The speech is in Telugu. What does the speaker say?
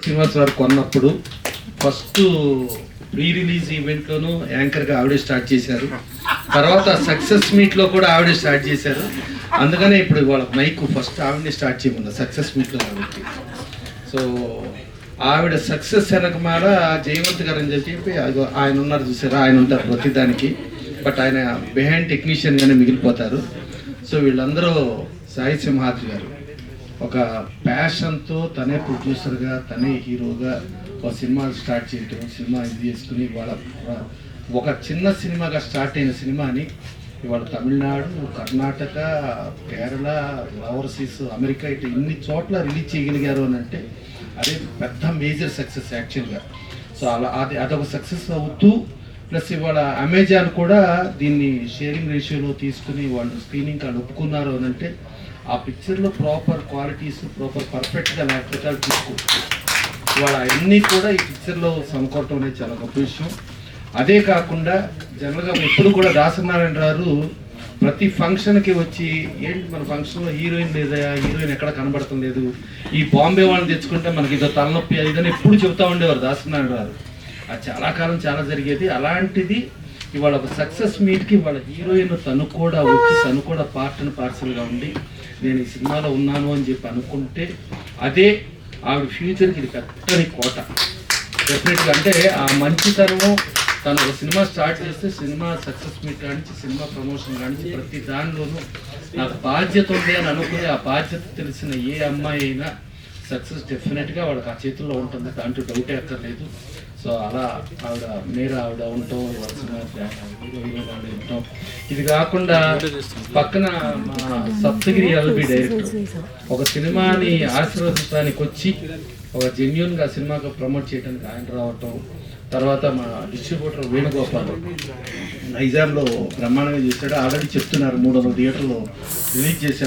శ్రీనివాస్ గారు కొన్నప్పుడు ఫస్ట్ ప్రీ రిలీజ్ ఈవెంట్లోనూ యాంకర్గా ఆవిడే స్టార్ట్ చేశారు. తర్వాత సక్సెస్ మీట్లో కూడా ఆవిడే స్టార్ట్ చేశారు. అందుకనే ఇప్పుడు వాళ్ళ మైక్ ఫస్ట్ ఆవిడని స్టార్ట్ చేయమన్నారు సక్సెస్ మీట్లో కాబట్టి. సో ఆవిడ సక్సెస్ వెనకమాల జయవంత్ గారు అని చెప్పి ఆయన ఉన్నారు చూసారా, ఆయన ఉంటారు ప్రతిదానికి, బట్ ఆయన బిహైండ్ టెక్నీషియన్గానే మిగిలిపోతారు. సో వీళ్ళందరూ సాయి సింహాద్రి గారు ఒక ప్యాషన్తో తనే ప్రొడ్యూసర్గా తనే హీరోగా ఒక సినిమా స్టార్ట్ చేయటం, సినిమా ఇది చేసుకుని వాళ్ళ ఒక చిన్న సినిమాగా స్టార్ట్ అయిన సినిమాని ఇవాళ తమిళనాడు, కర్ణాటక, కేరళ, ఓవర్సీస్, అమెరికా ఇట్లా ఇన్ని చోట్ల రిలీజ్ చేయగలిగారు అని అంటే అదే పెద్ద మేజర్ సక్సెస్ యాక్చువల్గా. సో అలా అదొక సక్సెస్ అవుతూ ప్లస్ ఇవాళ అమెజాన్ కూడా దీన్ని షేరింగ్ రేషియోలో తీసుకుని వాళ్ళు స్క్రీనింగ్ కార్డు ఒప్పుకున్నారు అని అంటే ఆ పిక్చర్లో ప్రాపర్ క్వాలిటీస్ ప్రాపర్ పర్ఫెక్ట్గా లేకపోతే తీసుకోవచ్చు. ఇవాళ అన్నీ కూడా ఈ పిక్చర్లో సమకూరటం అనేది చాలా గొప్ప విషయం. అదే కాకుండా జనరల్గా ఎప్పుడు కూడా దాసనారాయణ గారు ప్రతి ఫంక్షన్కి వచ్చి ఏంటి మన ఫంక్షన్లో హీరోయిన్ లేదా, హీరోయిన్ ఎక్కడ కనబడటం లేదు, ఈ బాంబే వాళ్ళని తెచ్చుకుంటే మనకి ఇదో తలనొప్పి ఇదని ఎప్పుడు చెబుతూ ఉండేవారు దాసనారాయణ గారు. అది చాలా కాలం చాలా జరిగేది. అలాంటిది ఇవాళ ఒక సక్సెస్ మీట్కి వాళ్ళ హీరోయిన్ తను కూడా వచ్చి తను కూడా పార్ట్ అండ్ పార్సల్గా ఉండి నేను ఈ సినిమాలో ఉన్నాను అని చెప్పి అనుకుంటే అదే ఆవిడ ఫ్యూచర్కి ఇది పెద్దది కోట డెఫినెట్గా. అంటే ఆ మంచితనము తను ఒక సినిమా స్టార్ట్ చేస్తే సినిమా సక్సెస్ మీట్ కానించి సినిమా ప్రమోషన్ కానించి ప్రతి దానిలోనూ నాకు బాధ్యత ఉంది అని అనుకుని ఆ బాధ్యత తెలిసిన ఏ అమ్మాయి అయినా సక్సెస్ డెఫినెట్గా వాళ్ళకి ఆ చేతుల్లో ఉంటుంది, దాంట్లో డౌటే అక్కర్లేదు. సో అలా ఆవిడ ఉంటాం, వాళ్ళ సినిమా ఉంటాం. ఇది కాకుండా పక్కన మా సప్తగిరి ఎల్బి డైరెక్టర్ ఒక సినిమాని ఆశీర్వదించడానికి వచ్చి ఒక జెన్యున్గా సినిమాకు ప్రమోట్ చేయడానికి ఆయన రావటం, తర్వాత మా డిస్ట్రిబ్యూటర్ వేణుగోపాల్ నైజాంలో బ్రహ్మాండంగా చేశాడు. ఆల్రెడీ చెప్తున్నారు 300 థియేటర్లో రిలీజ్ చేశాం.